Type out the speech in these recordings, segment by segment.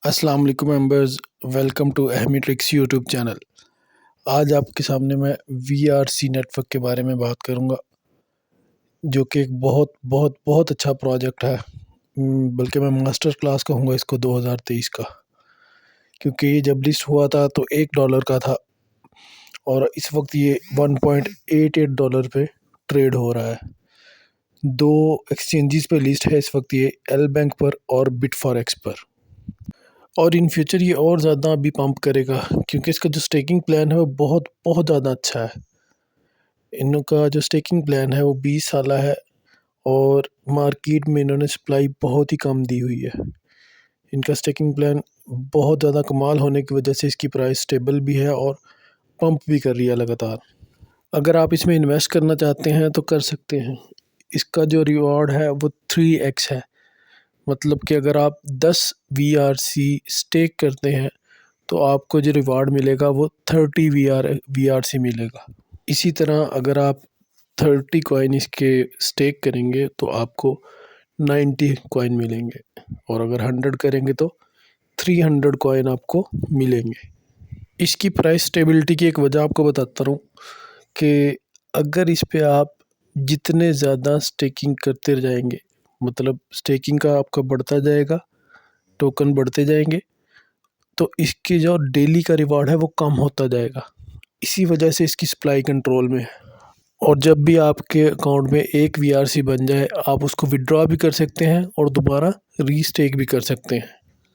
अस्सलाम वालेकुम members, welcome to अहमी ट्रिक्स यूट्यूब चैनल। आज आपके सामने मैं वीआरसी नेटवर्क के बारे में बात करूंगा, जो कि एक बहुत बहुत बहुत अच्छा प्रोजेक्ट है। बल्कि मैं मास्टर क्लास कहूँगा इसको 2023 का, क्योंकि ये जब लिस्ट हुआ था तो $1 का था और इस वक्त ये $1.88 पे ट्रेड हो रहा है। दो एक्सचेंजेस पे लिस्ट है इस वक्त, ये एल बैंक पर और बिटफॉरेक्स पर। और इन फ्यूचर ये और ज़्यादा अभी पंप करेगा, क्योंकि इसका जो स्टेकिंग प्लान है वो बहुत बहुत ज़्यादा अच्छा है। इनका जो स्टेकिंग प्लान है वो 20 साल है और मार्केट में इन्होंने सप्लाई बहुत ही कम दी हुई है। इनका स्टेकिंग प्लान बहुत ज़्यादा कमाल होने की वजह से इसकी प्राइस स्टेबल भी है और पंप भी कर रही है लगातार। अगर आप इसमें इन्वेस्ट करना चाहते हैं तो कर सकते हैं। इसका जो रिवॉर्ड है वो 3x है, मतलब कि अगर आप 10 वीआरसी स्टेक करते हैं तो आपको जो रिवार्ड मिलेगा वो 30 वीआरसी मिलेगा। इसी तरह अगर आप 30 कॉइन इसके स्टेक करेंगे तो आपको 90 कॉइन मिलेंगे, और अगर 100 करेंगे तो 300 कॉइन आपको मिलेंगे। इसकी प्राइस स्टेबिलिटी की एक वजह आपको बताता हूँ कि अगर इस पे आप जितने ज़्यादा स्टेकिंग करते जाएंगे, मतलब स्टेकिंग का आपका बढ़ता जाएगा, टोकन बढ़ते जाएंगे, तो इसकी जो डेली का रिवार्ड है वो कम होता जाएगा। इसी वजह से इसकी सप्लाई कंट्रोल में है। और जब भी आपके अकाउंट में एक वीआरसी बन जाए, आप उसको विड्रॉ भी कर सकते हैं और दोबारा रीस्टेक भी कर सकते हैं।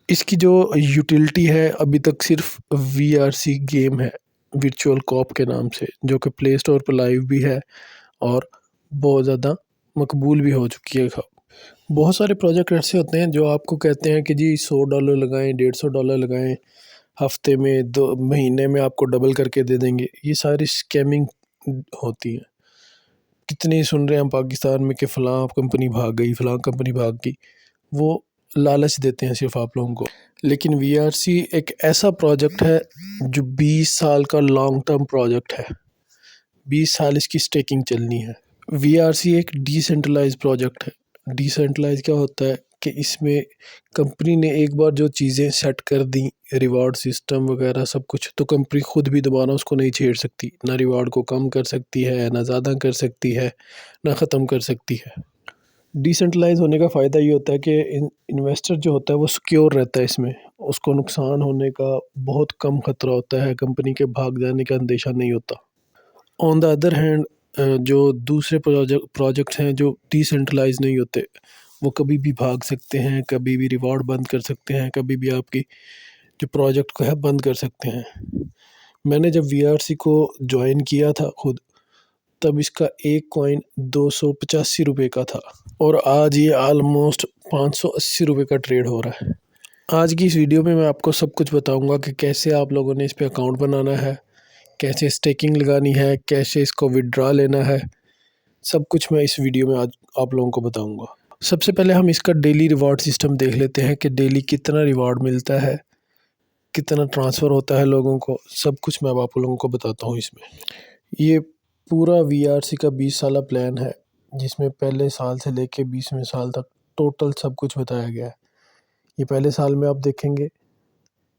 इसकी जो यूटिलिटी है अभी तक सिर्फ वीआरसी गेम है, वर्चुअल कॉप के नाम से, जो कि प्ले स्टोर पर लाइव भी है और बहुत ज़्यादा मकबूल भी हो चुकी है। बहुत सारे प्रोजेक्ट ऐसे होते हैं जो आपको कहते हैं कि जी $100 लगाएं, $150 लगाएं, हफ्ते में 2 महीने में आपको डबल करके दे देंगे। ये सारी स्कैमिंग होती है। कितने सुन रहे हैं हम पाकिस्तान में कि फ़लाँ कंपनी भाग गई, फ़लाँ कंपनी भाग गई। वो लालच देते हैं सिर्फ आप लोगों को। लेकिन वीआरसी एक ऐसा प्रोजेक्ट है जो 20 साल का लॉन्ग टर्म प्रोजेक्ट है। 20 साल इसकी स्टेकिंग चलनी है। वीआरसी एक डिसेंट्रलाइज प्रोजेक्ट है। डिसेंट्रलाइज क्या होता है कि इसमें कंपनी ने एक बार जो चीज़ें सेट कर दी, रिवार्ड सिस्टम वगैरह सब कुछ, तो कंपनी खुद भी दोबारा उसको नहीं छेड़ सकती। ना रिवार्ड को कम कर सकती है, ना ज़्यादा कर सकती है, ना ख़त्म कर सकती है। डिसेंट्रलाइज होने का फ़ायदा ये होता है कि इन्वेस्टर जो होता है वो सिक्योर रहता है इसमें, उसको नुकसान होने का बहुत कम ख़तरा होता है, कंपनी के भाग जाने का अंदेशा नहीं होता। ऑन द अदर हैंड जो दूसरे प्रोजेक्ट्स हैं जो डिसेंट्रलाइज नहीं होते, वो कभी भी भाग सकते हैं, कभी भी रिवॉर्ड बंद कर सकते हैं, कभी भी आपकी जो प्रोजेक्ट को है बंद कर सकते हैं। मैंने जब वीआरसी को ज्वाइन किया था खुद, तब इसका एक कॉइन 285 रुपये का था और आज ये आलमोस्ट 580 रुपये का ट्रेड हो रहा है। आज की इस वीडियो में मैं आपको सब कुछ बताऊंगा कि कैसे आप लोगों ने इस पे अकाउंट बनाना है, कैसे स्टेकिंग लगानी है, कैसे इसको विड्रॉ लेना है। सब कुछ मैं इस वीडियो में आज आप लोगों को बताऊंगा। सबसे पहले हम इसका डेली रिवॉर्ड सिस्टम देख लेते हैं कि डेली कितना रिवॉर्ड मिलता है, कितना ट्रांसफ़र होता है लोगों को। सब कुछ मैं अब आप लोगों को बताता हूँ इसमें। ये पूरा वीआरसी का 20 साल प्लान है, जिसमें पहले साल से लेके 20वें साल तक टोटल सब कुछ बताया गया है। ये पहले साल में आप देखेंगे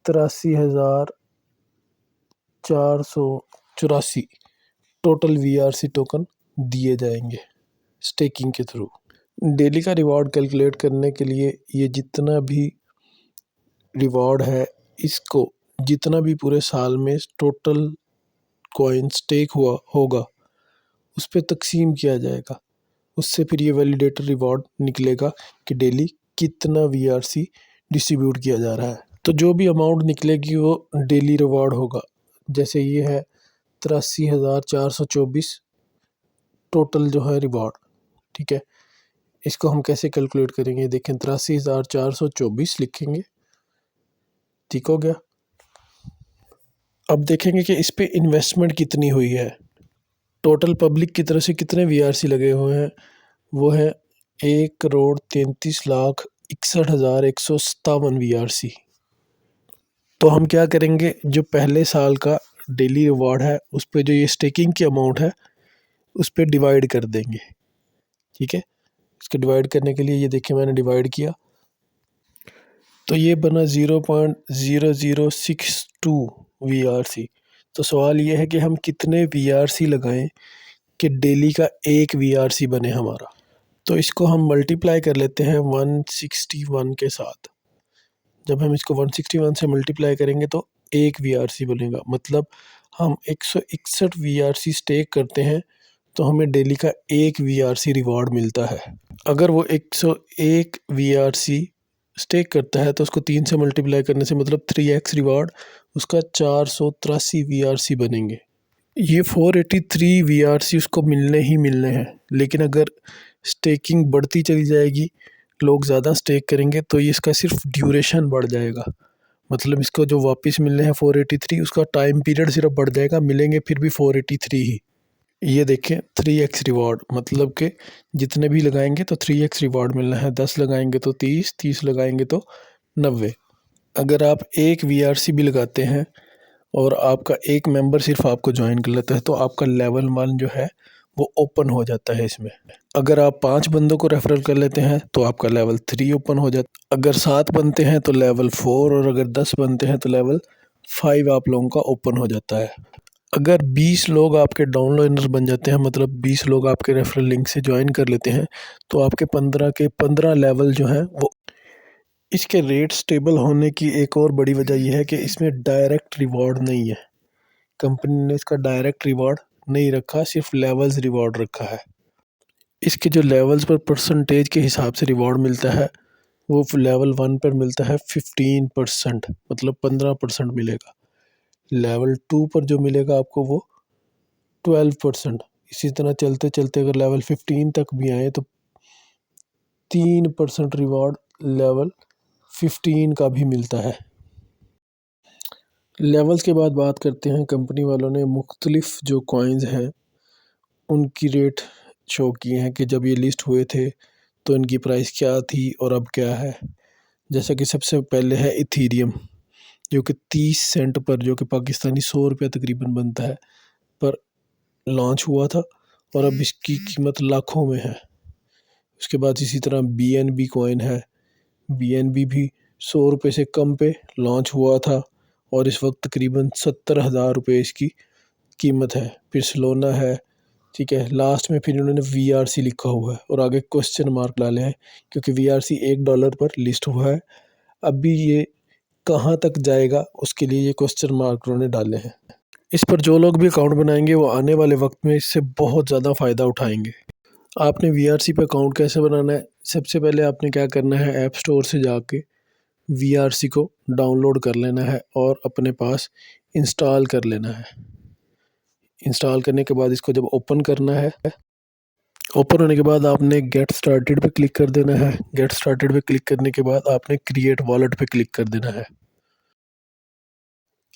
83,484 टोटल वीआरसी टोकन दिए जाएंगे स्टेकिंग के थ्रू। डेली का रिवॉर्ड कैलकुलेट करने के लिए ये जितना भी रिवॉर्ड है, इसको जितना भी पूरे साल में टोटल कॉइन स्टेक हुआ होगा उस पर तकसीम किया जाएगा। उससे फिर ये वैलिडेटर रिवॉर्ड निकलेगा कि डेली कितना वीआरसी डिस्ट्रीब्यूट किया जा रहा है। तो जो भी अमाउंट निकलेगी वो डेली रिवॉर्ड होगा। जैसे ये है 83,424 टोटल जो है रिवॉर्ड, ठीक है। इसको हम कैसे कैलकुलेट करेंगे, देखें 83,424 लिखेंगे, ठीक हो गया। अब देखेंगे कि इस पे इन्वेस्टमेंट कितनी हुई है। टोटल पब्लिक की तरफ से कितने वीआरसी लगे हुए हैं, वो है 1,33,61,157 वीआरसी। तो हम क्या करेंगे, जो पहले साल का डेली रिवॉर्ड है उस पर जो ये स्टेकिंग की अमाउंट है उस पर डिवाइड कर देंगे, ठीक है। इसको डिवाइड करने के लिए ये देखिए मैंने डिवाइड किया तो ये बना 0.0062 VRC। तो सवाल ये है कि हम कितने VRC लगाएं कि डेली का एक VRC बने हमारा। तो इसको हम मल्टीप्लाई कर लेते हैं 161 के साथ। जब हम इसको 161 से मल्टीप्लाई करेंगे तो एक VRC बनेगा। मतलब हम 161 VRC स्टेक करते हैं तो हमें डेली का एक VRC रिवॉर्ड मिलता है। अगर वो 101 VRC स्टेक करता है तो उसको 3 से मल्टीप्लाई करने से मतलब 3x रिवॉर्ड उसका 483 VRC बनेंगे। ये 483 VRC उसको मिलने ही मिलने हैं। लेकिन अगर स्टेकिंग बढ़ती चली जाएगी, लोग ज़्यादा स्टेक करेंगे तो ये इसका सिर्फ ड्यूरेशन बढ़ जाएगा। मतलब इसको जो वापस मिलने हैं 483 उसका टाइम पीरियड सिर्फ बढ़ जाएगा, मिलेंगे फिर भी 483 ही। ये देखें 3x रिवॉर्ड, मतलब कि जितने भी लगाएंगे तो 3x रिवॉर्ड मिलना है। 10 लगाएंगे तो 30, 30 लगाएंगे तो 90। अगर आप एक VRC भी लगाते हैं और आपका एक मेंबर सिर्फ आपको ज्वाइन कर लेता है तो आपका लेवल 1 जो है वो ओपन हो जाता है इसमें। अगर आप 5 बंदों को रेफरल कर लेते हैं तो आपका लेवल 3 ओपन हो जाता है। अगर 7 बनते हैं तो लेवल 4 और अगर 10 बनते हैं तो लेवल 5 आप लोगों का ओपन हो जाता है। अगर 20 लोग आपके डाउनलोडर बन जाते हैं, मतलब 20 लोग आपके रेफरल लिंक से ज्वाइन कर लेते हैं तो आपके 15 के 15 लेवल जो हैं वो। इसके रेट स्टेबल होने की एक और बड़ी वजह यह है कि इसमें डायरेक्ट रिवॉर्ड नहीं है। कंपनी ने इसका डायरेक्ट रिवॉर्ड नहीं रखा, सिर्फ लेवल्स रिवॉर्ड रखा है। इसके जो लेवल्स पर परसेंटेज के हिसाब से रिवॉर्ड मिलता है वो लेवल 1 पर मिलता है 15%, मतलब 15% मिलेगा। लेवल 2 पर जो मिलेगा आपको वो 12%। इसी तरह चलते चलते अगर लेवल 15 तक भी आए तो 3% रिवॉर्ड लेवल 15 का भी मिलता है। लेवल्स के बाद बात करते हैं, कंपनी वालों ने मुख्तलिफ जो कॉइन्स हैं उनकी रेट शो किए हैं कि जब ये लिस्ट हुए थे तो इनकी प्राइस क्या थी और अब क्या है। जैसा कि सबसे पहले है इथीरियम, जो कि 30 सेंट पर, जो कि पाकिस्तानी 100 रुपये तकरीबन बनता है, पर लॉन्च हुआ था और अब इसकी कीमत लाखों में है। उसके बाद इसी तरह BNB कॉइन है। BNB भी 100 रुपये से कम पे लॉन्च हुआ था और इस वक्त तकरीबन 70,000 रुपये इसकी कीमत है। फिर सोलाना है, ठीक है। लास्ट में फिर इन्होंने VRC लिखा हुआ है और आगे क्वेश्चन मार्क डाले हैं क्योंकि VRC $1 पर लिस्ट हुआ है। अभी ये कहाँ तक जाएगा उसके लिए ये क्वेश्चन मार्क उन्होंने डाले हैं। इस पर जो लोग भी अकाउंट बनाएंगे वो आने वाले वक्त में इससे बहुत ज़्यादा फ़ायदा उठाएंगे। आपने VRC पे अकाउंट कैसे बनाना है? सबसे पहले आपने क्या करना है, ऐप स्टोर से जाके VRC को डाउनलोड कर लेना है और अपने पास इंस्टॉल कर लेना है। इंस्टॉल करने के बाद इसको जब ओपन करना है, ओपन होने के बाद आपने गेट स्टार्टेड पे क्लिक कर देना है। गेट स्टार्टेड पे क्लिक करने के बाद आपने क्रिएट वॉलेट पे क्लिक कर देना है।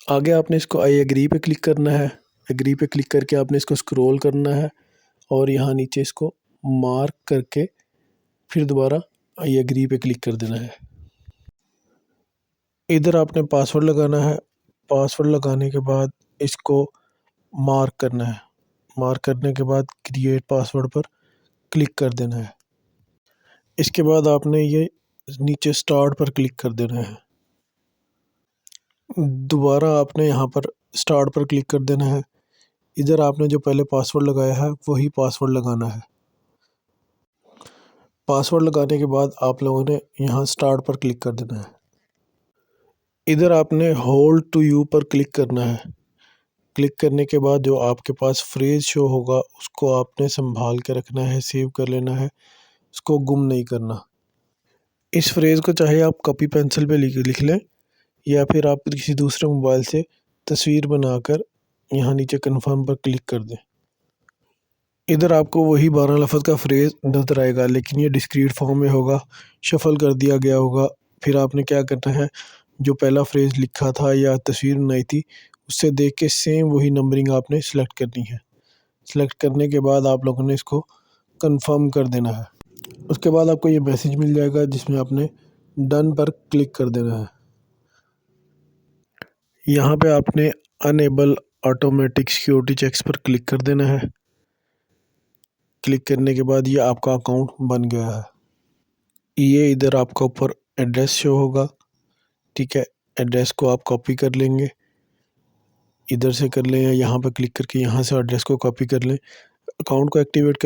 आगे आपने इसको आई एग्री पे क्लिक करना है। एग्री पे क्लिक करके आपने इसको स्क्रॉल करना है और यहाँ नीचे इसको मार्क करके फिर दोबारा आई एग्री पे क्लिक कर देना है। इधर आपने पासवर्ड लगाना है। पासवर्ड लगाने के बाद इसको मार्क करना है। मार्क करने के बाद क्रिएट पासवर्ड पर क्लिक कर देना है। इसके बाद आपने ये नीचे स्टार्ट पर क्लिक कर देना है। दोबारा आपने यहाँ पर स्टार्ट पर क्लिक कर देना है। इधर आपने जो पहले पासवर्ड लगाया है वही पासवर्ड लगाना है। पासवर्ड लगाने के बाद आप लोगों ने यहाँ स्टार्ट पर क्लिक कर देना है। इधर आपने होल्ड टू यू पर क्लिक करना है। क्लिक करने के बाद जो आपके पास फ्रेज शो होगा उसको आपने संभाल के रखना है, सेव कर लेना है, उसको गुम नहीं करना। इस फ्रेज़ को चाहे आप कॉपी पेंसिल पे लिख लें या फिर आप किसी दूसरे मोबाइल से तस्वीर बनाकर यहाँ नीचे कन्फर्म पर क्लिक कर दें। इधर आपको वही 12 लफ्ज़ का फ्रेज़ नज़र आएगा लेकिन ये डिस्क्रीट फॉर्म में होगा, शफल कर दिया गया होगा। फिर आपने क्या करना है, जो पहला फ्रेज़ लिखा था या तस्वीर बनाई थी उससे देख के सेम वही नंबरिंग आपने सेलेक्ट करनी है। सेलेक्ट करने के बाद आप लोगों ने इसको कंफर्म कर देना है। उसके बाद आपको ये मैसेज मिल जाएगा जिसमें आपने डन पर क्लिक कर देना है। यहाँ पे आपने अनेबल ऑटोमेटिक सिक्योरिटी चेक्स पर क्लिक कर देना है। क्लिक करने के बाद ये आपका अकाउंट बन गया है। ये इधर आपका ऊपर एड्रेस शो होगा, ठीक है। एड्रेस को आप कॉपी कर लेंगे, इधर से कर लें या यहाँ पर क्लिक करके यहाँ से एड्रेस को कॉपी कर लें। अकाउंट को एक्टिवेट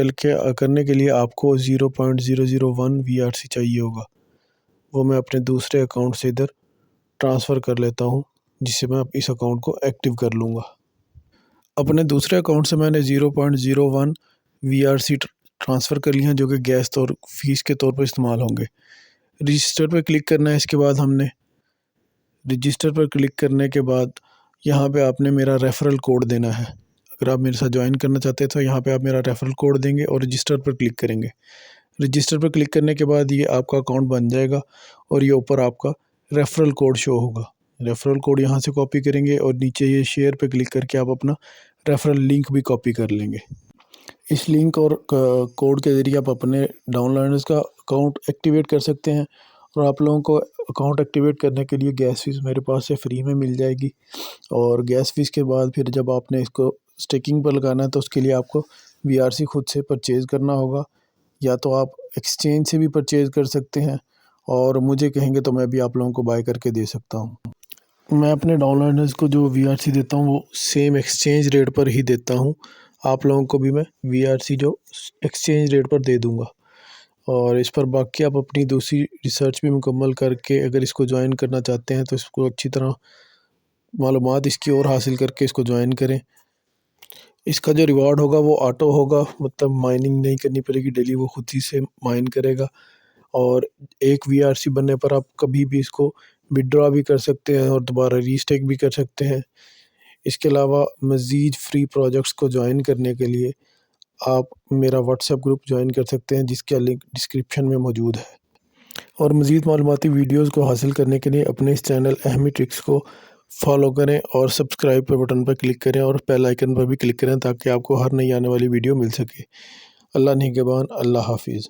करने के लिए आपको 0.001 VRC चाहिए होगा, वो मैं अपने दूसरे अकाउंट से इधर ट्रांसफ़र कर लेता हूँ, जिससे मैं इस अकाउंट को एक्टिव कर लूँगा। अपने दूसरे अकाउंट से मैंने 0.01 VRC ट्रांसफ़र कर लिया, जो कि गैस तौर फीस के तौर पर इस्तेमाल होंगे। रजिस्टर पर क्लिक करना है। इसके बाद हमने रजिस्टर पर क्लिक करने के बाद यहाँ पे आपने मेरा रेफ़रल कोड देना है। अगर आप मेरे साथ ज्वाइन करना चाहते हैं तो यहाँ पे आप मेरा रेफ़रल कोड देंगे और रजिस्टर पर क्लिक करेंगे। रजिस्टर पर क्लिक करने के बाद ये आपका अकाउंट बन जाएगा और ये ऊपर आपका रेफ़रल कोड शो होगा। रेफ़रल कोड यहाँ से कॉपी करेंगे और नीचे ये शेयर पे क्लिक करके आप अपना रेफ़रल लिंक भी कॉपी कर लेंगे। इस लिंक और कोड के ज़रिए आप अपने डाउनलाइनर्स का अकाउंट एक्टिवेट कर सकते हैं और आप लोगों को अकाउंट एक्टिवेट करने के लिए गैस फ़ीस मेरे पास से फ्री में मिल जाएगी। और गैस फ़ीस के बाद फिर जब आपने इसको स्टेकिंग पर लगाना है तो उसके लिए आपको VRC खुद से परचेज़ करना होगा, या तो आप एक्सचेंज से भी परचेज़ कर सकते हैं और मुझे कहेंगे तो मैं भी आप लोगों को बाय करके दे सकता हूँ। मैं अपने डाउनलाइनर्स को जो VRC देता हूँ वो सेम एक्सचेंज रेट पर ही देता हूँ। आप लोगों को भी मैं VRC जो एक्सचेंज रेट पर दे दूँगा। और इस पर बाकी आप अपनी दूसरी रिसर्च भी मुकम्मल करके अगर इसको ज्वाइन करना चाहते हैं तो इसको अच्छी तरह मालूमात इसकी और हासिल करके इसको ज्वाइन करें। इसका जो रिवार्ड होगा वो ऑटो होगा, मतलब माइनिंग नहीं करनी पड़ेगी डेली, वो खुद ही से माइन करेगा। और एक VRC बनने पर आप कभी भी इसको विड्रॉ भी कर सकते हैं और दोबारा रीस्टेक भी कर सकते हैं। इसके अलावा मज़ीद फ्री प्रोजेक्ट्स को ज्वाइन करने के लिए आप मेरा व्हाट्सएप ग्रुप ज्वाइन कर सकते हैं, जिसका लिंक डिस्क्रिप्शन में मौजूद है। और मज़ीद मालूमाती वीडियोज़ को हासिल करने के लिए अपने इस चैनल अहमी ट्रिक्स को फॉलो करें और सब्सक्राइब पे बटन पर क्लिक करें और बेल आइकन पर भी क्लिक करें ताकि आपको हर नई आने वाली वीडियो मिल सके। अल्लाह निगहबान। अल्लाह हाफिज़।